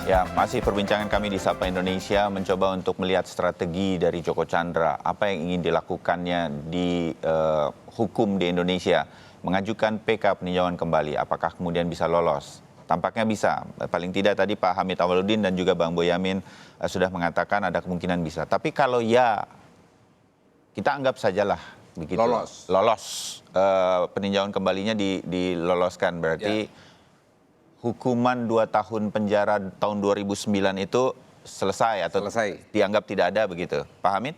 Ya, masih perbincangan kami di Sapa Indonesia mencoba untuk melihat strategi dari Joko Chandra. Apa yang ingin dilakukannya di hukum di Indonesia. Mengajukan PK peninjauan kembali. Apakah kemudian bisa lolos? Tampaknya bisa. Paling tidak tadi Pak Hamid Awaludin dan juga Bang Boyamin sudah mengatakan ada kemungkinan bisa. Tapi kalau ya, kita anggap sajalah begitu. Lolos. Peninjauan kembalinya diloloskan. Berarti hukuman 2 tahun penjara tahun 2009 itu selesai atau dianggap tidak ada begitu. Pak Hamid?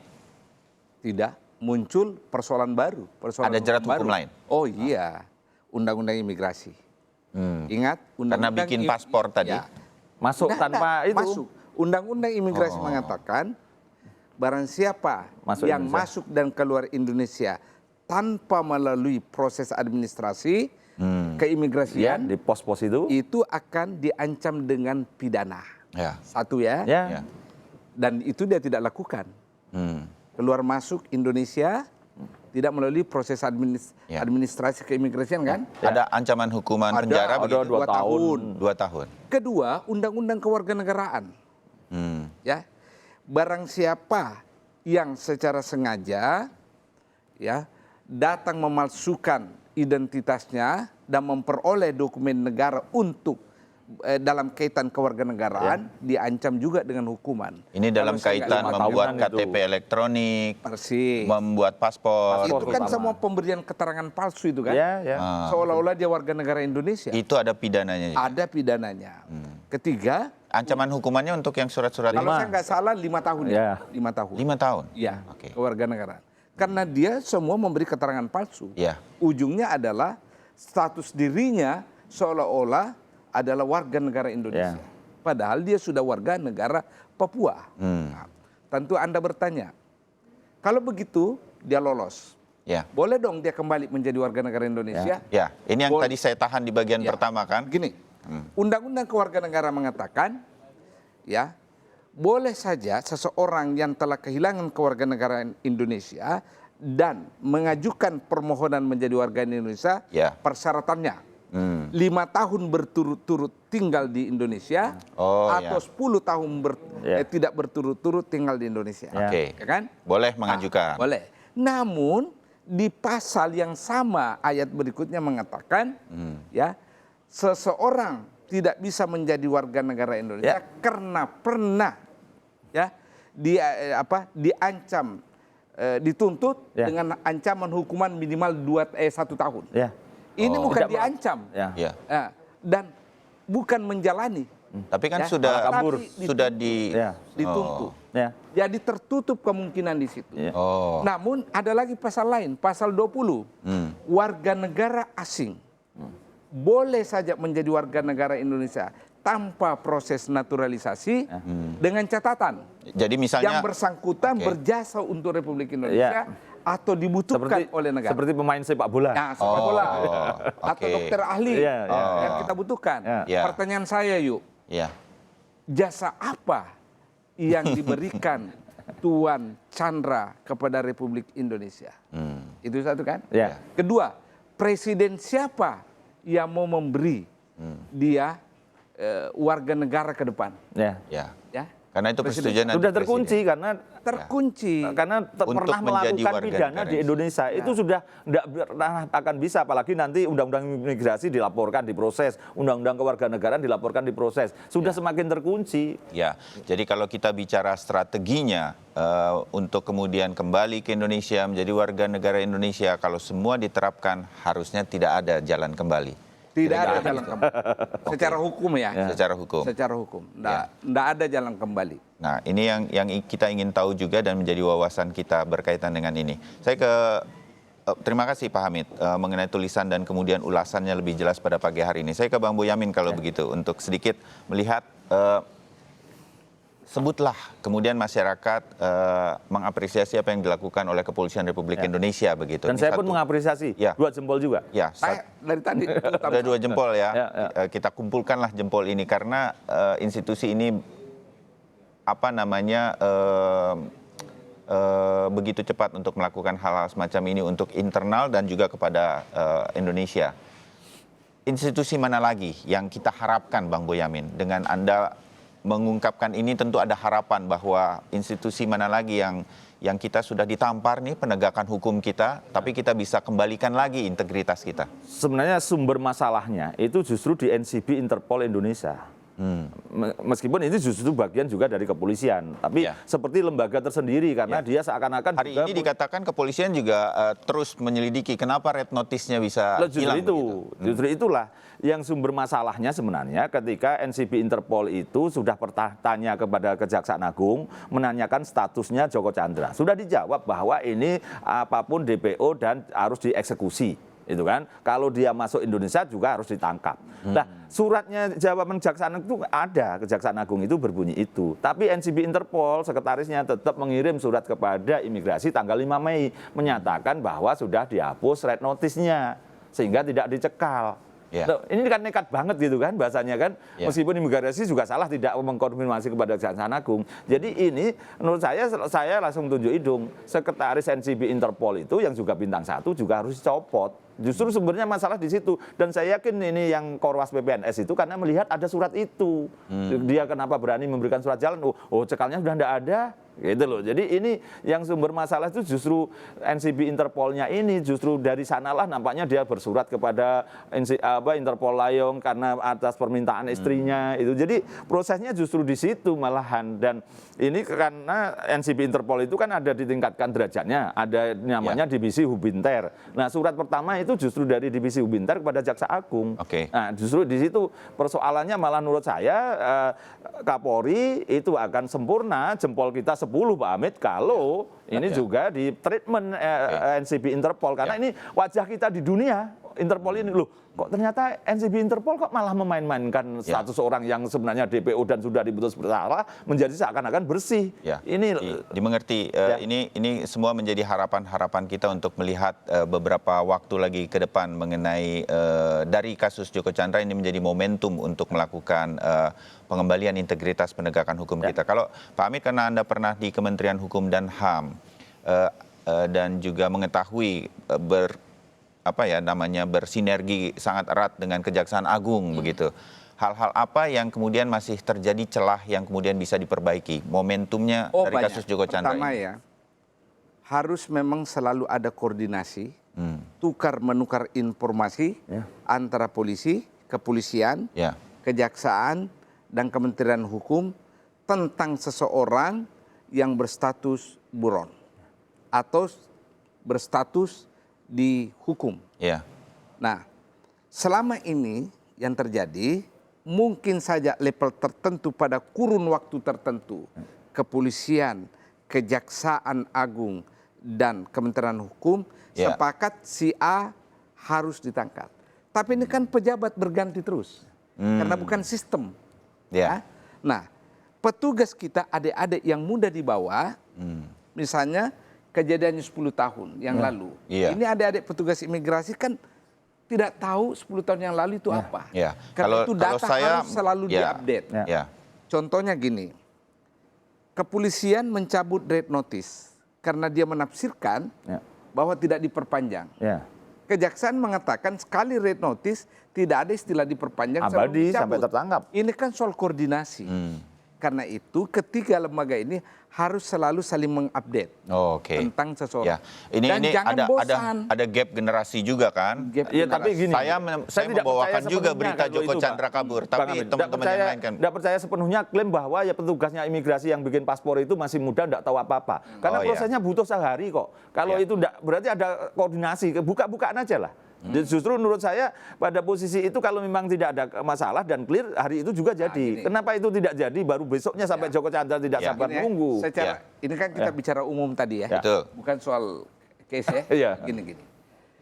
Tidak, muncul persoalan baru. Ada jerat hukum lain? Oh iya, undang-undang imigrasi. Ingat? Karena bikin paspor tadi? Ya. Masuk tanpa itu? Masuk. Undang-undang imigrasi mengatakan barang siapa yang masuk dan keluar Indonesia tanpa melalui proses administrasi, keimigrasian di pos-pos itu akan diancam dengan pidana. Ya. Satu ya. Ya. Dan itu dia tidak lakukan. Keluar masuk Indonesia tidak melalui proses administrasi keimigrasian kan? Ada ancaman hukuman penjara begitu? 2 tahun. 2 tahun. Kedua, undang-undang kewarganegaraan. Ya. Barang siapa yang secara sengaja ya datang memalsukan identitasnya dan memperoleh dokumen negara untuk dalam kaitan kewarganegaraan diancam juga dengan hukuman. Ini dalam kaitan membuat KTP elektronik, membuat paspor. Itu kan semua pemberian keterangan palsu itu kan? Seolah-olah dia warga negara Indonesia. Itu ada pidananya juga? Ada pidananya. Ketiga, ancaman hukumannya untuk yang surat-surat kalau saya nggak salah 5 tahun ya. 5 tahun. 5 tahun? Iya, kewarganegaraan. Karena dia semua memberi keterangan palsu. Ya. Ujungnya adalah status dirinya seolah-olah adalah warga negara Indonesia. Padahal dia sudah warga negara Papua. Nah, tentu Anda bertanya, kalau begitu dia lolos. Boleh dong dia kembali menjadi warga negara Indonesia? Ya, ini yang tadi saya tahan di bagian pertama kan? Gini, Undang-Undang Kewarganegaraan mengatakan, ya, boleh saja seseorang yang telah kehilangan kewarganegaraan Indonesia dan mengajukan permohonan menjadi warga Indonesia, persyaratannya 5 tahun berturut-turut tinggal di Indonesia atau 10 tahun tidak berturut-turut tinggal di Indonesia. Ya kan? Boleh mengajukan. Boleh. Namun di pasal yang sama ayat berikutnya mengatakan, ya, seseorang tidak bisa menjadi warga negara Indonesia karena pernah diancam, dituntut dengan ancaman hukuman minimal 1 tahun. Ini bukan diancam dan bukan menjalani. Tapi kan sudah dituntut. Jadi tertutup kemungkinan di situ. Namun ada lagi pasal lain, pasal 20. Warga negara asing boleh saja menjadi warga negara Indonesia tanpa proses naturalisasi dengan catatan. Jadi misalnya yang bersangkutan berjasa untuk Republik Indonesia atau dibutuhkan oleh negara. Seperti pemain sepak bola. Nah, sepak bola. Atau dokter ahli yang kita butuhkan. Pertanyaan saya jasa apa yang diberikan Tuan Chandra kepada Republik Indonesia? Itu satu kan? Kedua, presiden siapa yang mau memberi dia warga negara ke depan? Karena itu persetujuan sudah terkunci karena pernah melakukan pidana di Indonesia itu sudah tidak pernah akan bisa, apalagi nanti undang-undang imigrasi dilaporkan diproses, undang-undang kewarganegaraan dilaporkan diproses, sudah semakin terkunci. Jadi kalau kita bicara strateginya untuk kemudian kembali ke Indonesia menjadi warga negara Indonesia, kalau semua diterapkan harusnya tidak ada jalan kembali. Tidak ada jalan kembali. Secara hukum Secara hukum. Secara hukum. Tidak ada jalan kembali. Nah, ini yang kita ingin tahu juga dan menjadi wawasan kita berkaitan dengan ini. Saya terima kasih Pak Hamid mengenai tulisan dan kemudian ulasannya lebih jelas pada pagi hari ini. Saya ke Bang Boyamin kalau begitu untuk sedikit melihat sebutlah kemudian masyarakat mengapresiasi apa yang dilakukan oleh Kepolisian Republik Indonesia begitu. Dan saya pun mengapresiasi, 2 jempol juga. Saya dari tadi ada 2 jempol kita kumpulkanlah jempol ini karena institusi ini begitu cepat untuk melakukan hal-hal semacam ini untuk internal dan juga kepada Indonesia. Institusi mana lagi yang kita harapkan Bang Boyamin dengan Anda mengungkapkan ini tentu ada harapan bahwa institusi mana lagi yang kita sudah ditampar nih penegakan hukum kita, tapi kita bisa kembalikan lagi integritas kita. Sebenarnya sumber masalahnya itu justru di NCB Interpol Indonesia. Meskipun ini justru bagian juga dari kepolisian, tapi seperti lembaga tersendiri karena dia seakan-akan hari ini dikatakan kepolisian juga terus menyelidiki kenapa red notice-nya bisa hilang. Justru itulah yang sumber masalahnya sebenarnya ketika NCB Interpol itu sudah bertanya kepada Kejaksaan Agung menanyakan statusnya Joko Chandra. Sudah dijawab bahwa ini apapun DPO dan harus dieksekusi. Itu kan, kalau dia masuk Indonesia juga harus ditangkap. Nah, suratnya jawaban Kejaksaan itu ada, Kejaksaan Agung itu berbunyi itu. Tapi NCB Interpol, sekretarisnya tetap mengirim surat kepada imigrasi tanggal 5 Mei menyatakan bahwa sudah dihapus red notice-nya sehingga tidak dicekal. Ini kan nekat banget gitu kan bahasanya kan, meskipun imigrasi juga salah tidak mengkonfirmasi kepada Kejaksaan Agung. Jadi ini menurut saya langsung tunjuk hidung, sekretaris NCB Interpol itu yang juga bintang 1 juga harus dicopot. Justru sumbernya masalah di situ, dan saya yakin ini yang Korwas PPNS itu karena melihat ada surat itu. Dia kenapa berani memberikan surat jalan? Oh cekalnya sudah tidak ada. Gitu loh. Jadi ini yang sumber masalah itu justru NCB Interpolnya ini, justru dari sanalah nampaknya dia bersurat kepada Interpol Layong karena atas permintaan istrinya itu. Jadi prosesnya justru di situ malahan, dan ini karena NCB Interpol itu kan ada ditingkatkan derajatnya, ada namanya divisi Hubinter. Nah, surat pertama itu justru dari divisi Hubinter kepada Jaksa Agung. Nah, justru di situ persoalannya malah menurut saya Kapolri itu akan sempurna, jempol kita 10 Pak Hamid kalau ini juga di treatment NCB Interpol, karena ini wajah kita di dunia. Interpol ini loh, kok ternyata NCB Interpol kok malah memain-mainkan status orang yang sebenarnya DPO dan sudah diputus bersalah menjadi seakan-akan bersih. Ini dimengerti. Ini semua menjadi harapan kita untuk melihat beberapa waktu lagi ke depan mengenai dari kasus Joko Chandra ini menjadi momentum untuk melakukan pengembalian integritas penegakan hukum kita. Kalau Pak Hamid, karena Anda pernah di Kementerian Hukum dan HAM dan juga mengetahui bersinergi sangat erat dengan Kejaksaan Agung begitu. Hal-hal apa yang kemudian masih terjadi celah yang kemudian bisa diperbaiki momentumnya dari kasus Joko Chandra Pertama ini? Harus memang selalu ada koordinasi, tukar-menukar informasi antara polisi, kepolisian, kejaksaan, dan Kementerian Hukum tentang seseorang yang berstatus buron atau berstatus dihukum. Nah, selama ini yang terjadi mungkin saja level tertentu pada kurun waktu tertentu kepolisian, Kejaksaan Agung, dan Kementerian Hukum sepakat si A harus ditangkap. Tapi ini kan pejabat berganti terus karena bukan sistem. Nah, petugas kita adik-adik yang muda di bawah, misalnya kejadiannya 10 tahun yang lalu. Ini adik-adik petugas imigrasi kan tidak tahu 10 tahun yang lalu itu apa. Karena itu data harus selalu diupdate. Contohnya gini, kepolisian mencabut red notice karena dia menafsirkan bahwa tidak diperpanjang. Kejaksaan mengatakan sekali red notice tidak ada istilah diperpanjang sampai tertangkap. Ini kan soal koordinasi. Karena itu ketiga lembaga ini harus selalu saling mengupdate tentang seseorang. Dan jangan bosan. Ada gap generasi juga kan? Tapi gini, saya membawakan juga berita Joko Chandra kabur, tapi teman-teman yang lain kan tidak percaya sepenuhnya klaim bahwa petugasnya imigrasi yang bikin paspor itu masih muda, tidak tahu apa-apa. Karena prosesnya butuh sehari kok. Kalau itu tidak, berarti ada koordinasi, buka-bukaan aja lah. Justru menurut saya pada posisi itu kalau memang tidak ada masalah dan clear, hari itu juga jadi. Kenapa itu tidak jadi baru besoknya sampai Joko Chandra tidak sabar nunggu? Ini kan kita bicara umum tadi ya, bukan soal case ya. Gini.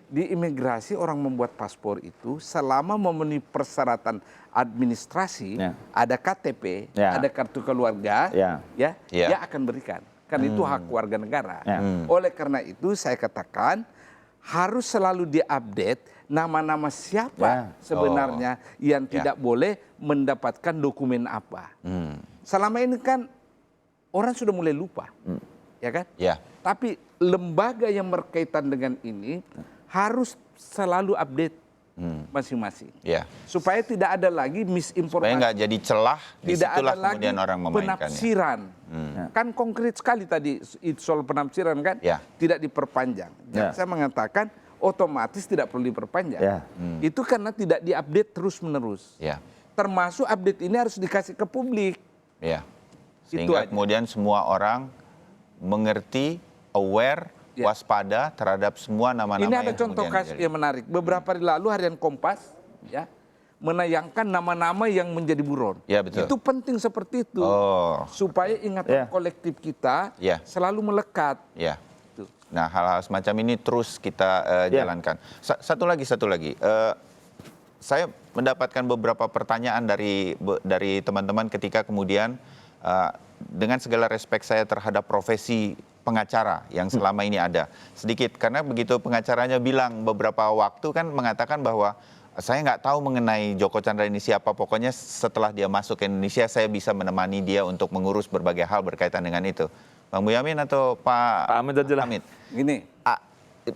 Di imigrasi orang membuat paspor itu selama memenuhi persyaratan administrasi, ada KTP, ada kartu keluarga, dia akan berikan. Karena itu hak warga negara. Oleh karena itu saya katakan harus selalu diupdate nama-nama siapa sebenarnya yang tidak boleh mendapatkan dokumen apa. Selama ini kan orang sudah mulai lupa, ya kan? Tapi lembaga yang berkaitan dengan ini harus selalu update masing-masing. Ya. Supaya tidak ada lagi misinformasi. Supaya nggak jadi celah, disitulah tidak ada kemudian lagi orang memainkannya. penafsiran. Kan konkret sekali tadi soal penafsiran kan, tidak diperpanjang. Saya mengatakan otomatis tidak perlu diperpanjang. Itu karena tidak diupdate terus-menerus. Termasuk update ini harus dikasih ke publik. Sehingga kemudian semua orang mengerti, aware, waspada terhadap semua nama-nama. Ini ada contoh kasus yang menarik. Beberapa hari lalu Harian Kompas menayangkan nama-nama yang menjadi buron. Betul. Itu penting seperti itu. Supaya ingatan kolektif kita selalu melekat. Nah, hal-hal semacam ini terus kita jalankan. Satu lagi. Saya mendapatkan beberapa pertanyaan dari teman-teman ketika kemudian dengan segala respek saya terhadap profesi pengacara yang selama ini ada. Sedikit, karena begitu pengacaranya bilang beberapa waktu kan mengatakan bahwa saya nggak tahu mengenai Joko Chandra ini siapa, pokoknya setelah dia masuk ke Indonesia saya bisa menemani dia untuk mengurus berbagai hal berkaitan dengan itu. Bang Boyamin atau Pak Hamid? Gini.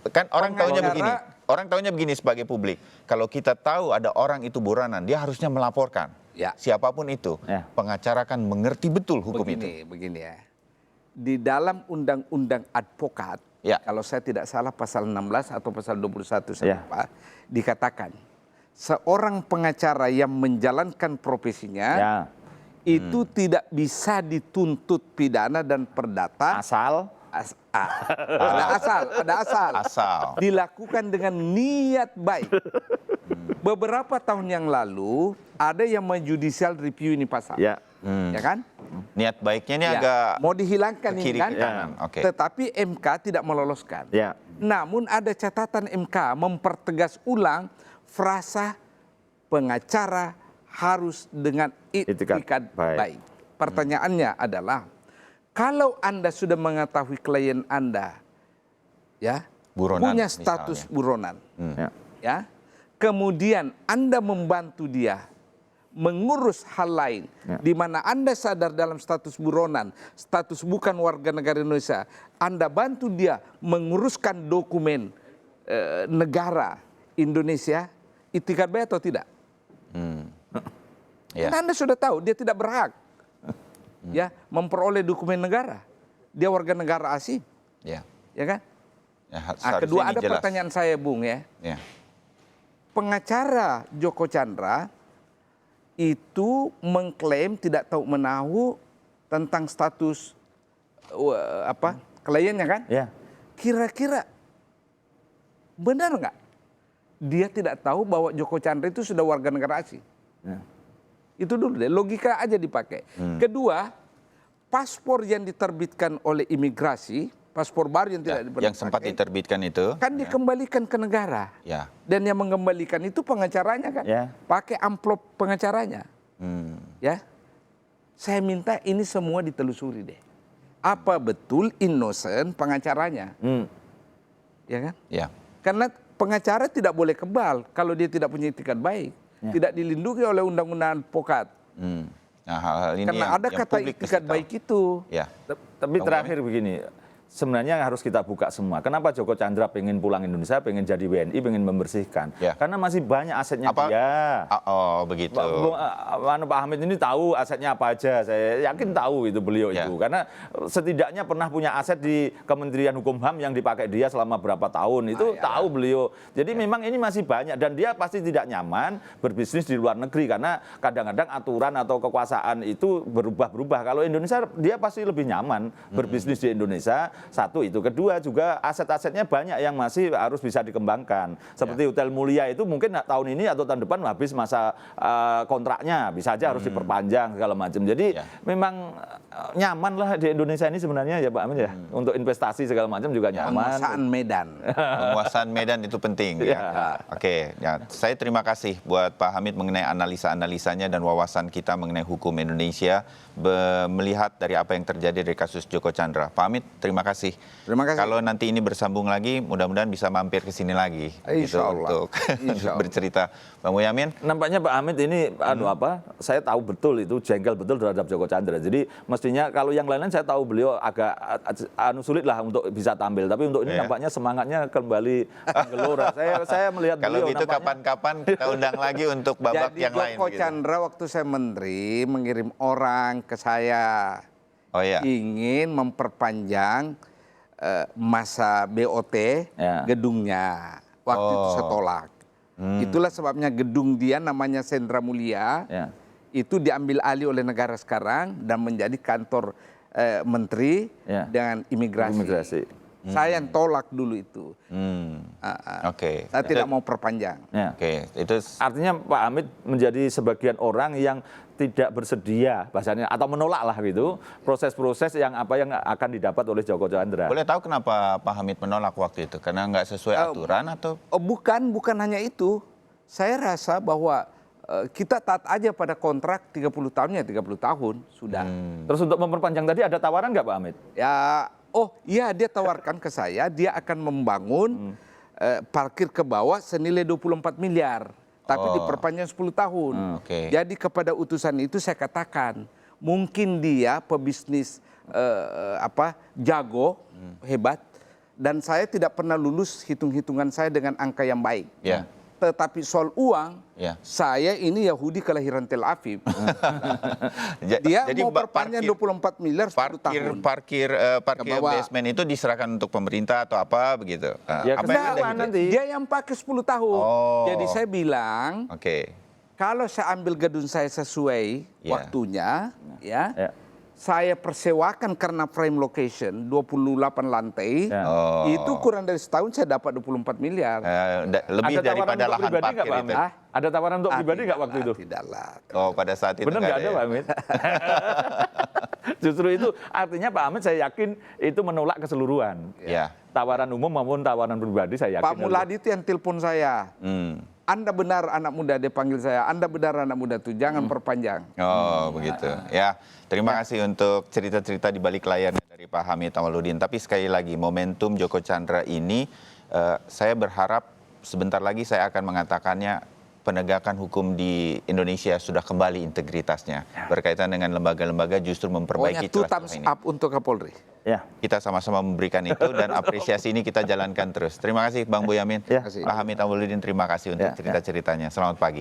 Kan orang taunya begini sebagai publik. Kalau kita tahu ada orang itu buronan, dia harusnya melaporkan. Siapapun itu, pengacara kan mengerti betul hukum itu. Begini ya. Di dalam undang-undang advokat, kalau saya tidak salah pasal 16 atau pasal 21 saya lupa, dikatakan seorang pengacara yang menjalankan profesinya itu tidak bisa dituntut pidana dan perdata ada asal dilakukan dengan niat baik. Beberapa tahun yang lalu ada yang judicial review ini pasal, ya kan? Niat baiknya ini agak mau dihilangkan ini kan? Tetapi MK tidak meloloskan. Namun ada catatan MK mempertegas ulang frasa pengacara harus dengan itikat baik. Pertanyaannya adalah, kalau Anda sudah mengetahui klien Anda punya status buronan, kemudian Anda membantu dia mengurus hal lain, di mana Anda sadar dalam status buronan, status bukan warga negara Indonesia, Anda bantu dia menguruskan dokumen negara Indonesia, itikat baik atau tidak? Karena Anda sudah tahu dia tidak berhak memperoleh dokumen negara, dia warga negara asing, ya kan? Kedua ada pertanyaan saya, Bung pengacara Joko Chandra itu mengklaim tidak tahu menahu tentang status kliennya kan? Kira-kira benar nggak dia tidak tahu bahwa Joko Chandra itu sudah warga negara asing? Itu dulu deh, logika aja dipakai. Kedua, paspor yang diterbitkan oleh imigrasi, paspor baru yang tidak yang sempat diterbitkan itu kan dikembalikan ke negara, dan yang mengembalikan itu pengacaranya kan, pakai amplop pengacaranya. Saya minta ini semua ditelusuri deh, apa betul innocent pengacaranya, ya kan? Karena pengacara tidak boleh kebal kalau dia tidak punya itikat baik, tidak dilindungi oleh undang-undang advokat. Nah, hal-hal ini karena ada kata itikat baik itu. Tapi terakhir begini, sebenarnya harus kita buka semua. Kenapa Joko Chandra pengen pulang Indonesia, pengen jadi WNI, pengen membersihkan? Karena masih banyak asetnya dia. Begitu. Pak Hamid ini tahu asetnya apa aja. Saya yakin tahu itu beliau itu. Karena setidaknya pernah punya aset di Kementerian Hukum HAM yang dipakai dia selama berapa tahun. Itu tahu beliau. Jadi memang ini masih banyak. Dan dia pasti tidak nyaman berbisnis di luar negeri. Karena kadang-kadang aturan atau kekuasaan itu berubah-berubah. Kalau Indonesia, dia pasti lebih nyaman berbisnis di Indonesia. Satu itu, kedua juga aset-asetnya banyak yang masih harus bisa dikembangkan. Seperti Hotel Mulia itu mungkin tahun ini atau tahun depan habis masa kontraknya, bisa aja harus diperpanjang segala macam. Jadi memang nyaman lah di Indonesia ini sebenarnya ya Pak Amin ya. Untuk investasi segala macam juga nyaman. Penguasaan Medan itu penting. Oke, saya terima kasih buat Pak Hamid mengenai analisa-analisanya dan wawasan kita mengenai hukum Indonesia, melihat dari apa yang terjadi dari kasus Joko Chandra. Pak Hamid, terima kasih kasih. Terima kasih. Kalau nanti ini bersambung lagi, mudah-mudahan bisa mampir ke sini lagi. Insya Allah. Untuk bercerita. Bang Boyamin? Nampaknya Pak Hamid ini, saya tahu betul itu jengkel betul terhadap Joko Chandra. Jadi mestinya kalau yang lain-lain saya tahu beliau agak sulit lah untuk bisa tampil. Tapi untuk ini nampaknya semangatnya kembali gelora. Saya melihat kalau beliau itu kapan-kapan kita undang lagi untuk babak yang lain. Jadi Joko Chandra waktu saya menteri mengirim orang ke saya. Ingin memperpanjang masa BOT gedungnya. Waktu itu saya tolak. Itulah sebabnya gedung dia namanya Sendra Mulia. Itu diambil alih oleh negara sekarang dan menjadi kantor menteri dengan imigrasi. Saya yang tolak dulu itu. Saya tidak mau perpanjang. Itu artinya Pak Hamid menjadi sebagian orang yang tidak bersedia bahasanya atau menolak lah gitu proses-proses yang akan didapat oleh Joko Chandra. Boleh tahu kenapa Pak Hamid menolak waktu itu? Karena nggak sesuai aturan atau? Bukan hanya itu. Saya rasa bahwa kita taat aja pada kontrak 30 tahun ya 30 tahun sudah. Terus untuk memperpanjang tadi ada tawaran nggak Pak Hamid? Iya dia tawarkan ke saya dia akan membangun parkir ke bawah senilai 24 miliar. Tapi diperpanjang 10 tahun. Jadi kepada utusan itu saya katakan mungkin dia pebisnis jago, hebat. Dan saya tidak pernah lulus hitung-hitungan saya dengan angka yang baik. Tetapi soal uang, saya ini Yahudi kelahiran Tel Aviv. Dia jadi mau perpanjang 24 miliar 10 tahun. Parkir basement itu diserahkan untuk pemerintah atau apa begitu? Dia yang pakai 10 tahun. Jadi saya bilang, kalau saya ambil gedung saya sesuai waktunya, saya persewakan karena prime location 28 lantai, itu kurang dari setahun saya dapat 24 miliar. Lebih daripada lahan parkir itu. Ada tawaran untuk pribadi nggak waktu itu? Tidaklah. Pada saat itu benar nggak ada Pak Hamid? Justru itu artinya Pak Hamid saya yakin itu menolak keseluruhan. Tawaran umum maupun tawaran pribadi saya yakin. Pak Muladi itu yang telepon saya. Anda benar anak muda, dia panggil saya. Anda benar anak muda tuh, jangan perpanjang. Begitu. Ya, terima kasih untuk cerita-cerita di balik layarnya dari Pak Hamid Awaludin. Tapi sekali lagi, momentum Joko Chandra ini, saya berharap sebentar lagi saya akan mengatakannya, penegakan hukum di Indonesia sudah kembali integritasnya. Berkaitan dengan lembaga-lembaga justru memperbaiki celah ini. Up untuk Kapolri. Kita sama-sama memberikan itu dan apresiasi ini kita jalankan terus. Terima kasih Bang Boyamin. Pak Hamid Awaludin, terima kasih untuk cerita-ceritanya. Selamat pagi.